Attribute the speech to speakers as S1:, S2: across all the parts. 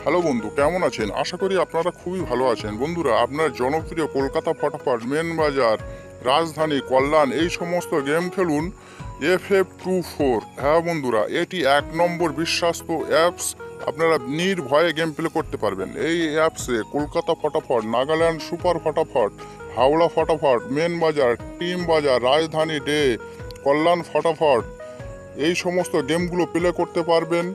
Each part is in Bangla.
S1: হ্যালো বন্ধু, কেমন আছেন? আশা করি আপনারা খুবই ভালো আছেন। বন্ধুরা, আপনার জনপ্রিয় কলকাতা ফটাফট, মেন বাজার, রাজধানী, কল্যাণ এই সমস্ত গেম খেলুন FF24। হ্যাঁ বন্ধুরা, এটি 1 নম্বর বিশ্বস্ত অ্যাপস। আপনারা নির্ভয়ে গেম প্লে করতে পারবেন। এই অ্যাপসে কলকাতা ফটাফট, নাগাল্যান্ড সুপার ফটাফট, হাওড়া ফটাফট, মেন বাজার, টিম বাজার, রাজধানী ডে, কল্যাণ ফটাফট এই সমস্ত গেমগুলো প্লে করতে পারবেন।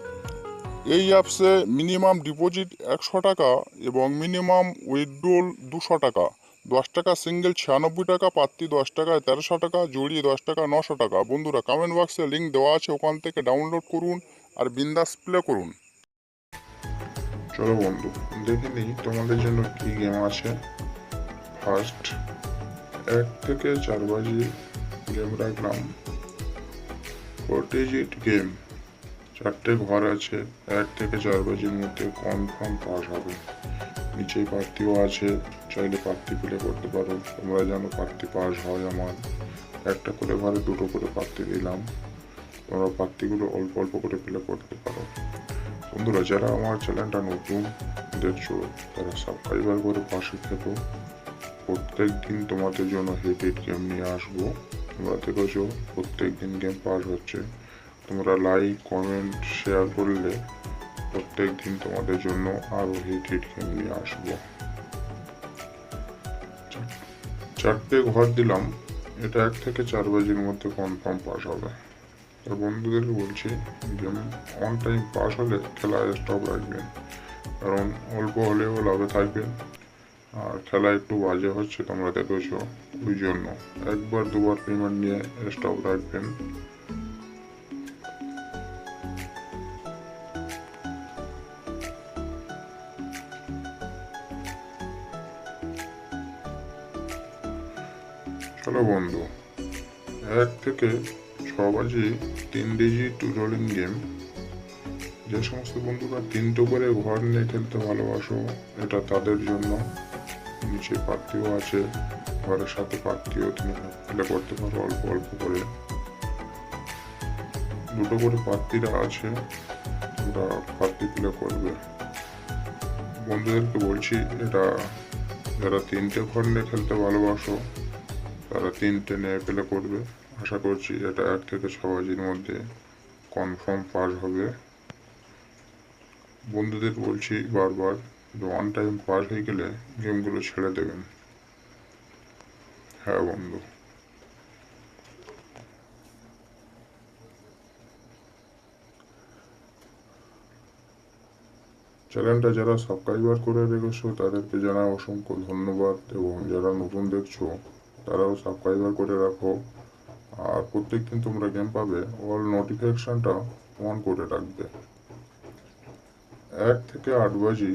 S1: এই অ্যাপসে মিনিমাম ডিপোজিট 100 টাকা এবং মিনিমাম উইথড্রল 200 টাকা। 10 টাকা সিঙ্গেল 96 টাকা, পাত্তি 10 টাকায় 1300 টাকা, জড়িয়ে 10 টাকা 900 টাকা। বন্ধুরা, কমেন্ট বক্সে লিঙ্ক দেওয়া আছে, ওখান থেকে ডাউনলোড করুন আর বিন্দাস প্লে করুন।
S2: চলো বন্ধু, দেখে নিই তোমাদের জন্য কি গেম আছে। ফার্স্ট 1 থেকে 4 বাজি গেম রাখলাম। ফোর্টিজিট গেম, 4টে ঘর আছে। 1 থেকে 4 বাজির মধ্যে কনফার্ম পাস হবে। নিচেই প্রার্থীও আছে, চাইলে প্রার্থী প্লে করতে পারো। তোমরা জানো প্রার্থী পাস হয় আমার। একটা করে ঘরে 2টো করে প্রার্থী দিলাম। তোমরা প্রার্থীগুলো অল্প অল্প করে প্লে করতে পারো। বন্ধুরা, যারা আমার চ্যানেলটা নতুন দেখছো তারা সাবস্ক্রাইবার করে পাশে থেকো। প্রত্যেক দিন তোমাদের জন্য হিট গেম নিয়ে আসবো। তোমরা দেখেছো প্রত্যেক দিন গেম পাস হচ্ছে। তোমরা লাইক, কমেন্ট, শেয়ার করলে প্রত্যেক দিন তোমাদের জন্য আরও হিট গেম নিয়ে আসবো। 4টে ঘর দিলাম। এটা 1 থেকে 4 বাজির মধ্যে কনফার্ম পাস হবে। তো বন্ধুদেরকে বলছি, গেম অন টাইম পাস হলে খেলা স্টপ রাখবেন, কারণ অল্প হলেও লাভে থাকবেন। আর খেলা একটু বাজে হচ্ছে তোমরা দেখেছো, ওই জন্য 1-2বার পেমেন্ট নিয়ে স্টপ রাখবেন। চলো বন্ধু, 1 থেকে 6 বাজি 3 ডিজিট রোলিং গেম। যে সমস্ত বন্ধুরা 3টে করে ঘর নিয়ে খেলতে ভালোবাসো, এটা তাদের জন্য। নিচে প্রার্থীও আছে, ঘরের সাথে প্রার্থীও তুমি প্লে করতে পারো অল্প অল্প করে। 2টো করে প্রার্থীরা আছে, তোমরা প্রার্থী প্লে করবে। বন্ধুদেরকে বলছি, এটা যারা 3টে ঘর নিয়ে খেলতে ভালোবাসো তারা 3টে নিয়ে প্লে করবে। আশা করছি এটা 1 থেকে 6 বাজির মধ্যে কনফার্ম পাস হবে। বন্ধুদের বলছি বারবার, ওয়ান টাইম পাস হয়ে গেলে গেমগুলো ছেড়ে দেবেন। হ্যাঁ বন্ধু, চ্যানেলটা যারা সাবস্ক্রাইবার করে রেখেছো তাদেরকে জানাই অসংখ্য ধন্যবাদ, এবং যারা নতুন দেখছো তারাও সাবস্ক্রাইবার করে রাখো। আর প্রত্যেকদিন তোমরা গেম পাবে, অল নোটিফিকেশনটা অন করে রাখবে। 1 থেকে 8 বাজি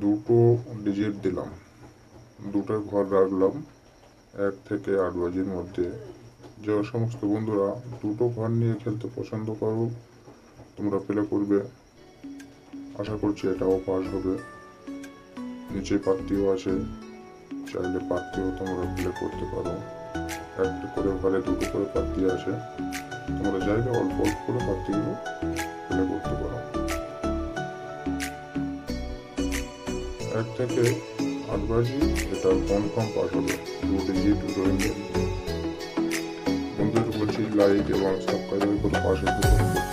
S2: 2টো ডিজিট দিলাম, 2টো ঘর রাখলাম। 1 থেকে 8 বাজির মধ্যে যে সমস্ত বন্ধুরা 2টো ঘর নিয়ে খেলতে পছন্দ করো তোমরা প্লে করবে। আশা করছি এটাও পাস হবে। নিচে প্রার্থীও আছে, চাইলে প্রার্থীও তোমরা প্লে করতে পারো। 1টা করে ঘরে 2টো করে প্রার্থী আছে, তোমরা চাইলে অল্প অল্প করে প্রার্থীগুলো প্লে করতে পারো। 1 থেকে 8 বাজি এটা কনফার্ম পাস হবে। 2 ডিজিট রোলিং গেম। বন্ধুদের বলছি লাইক এবং সাবস্ক্রাইব করে পাশে থাকুন।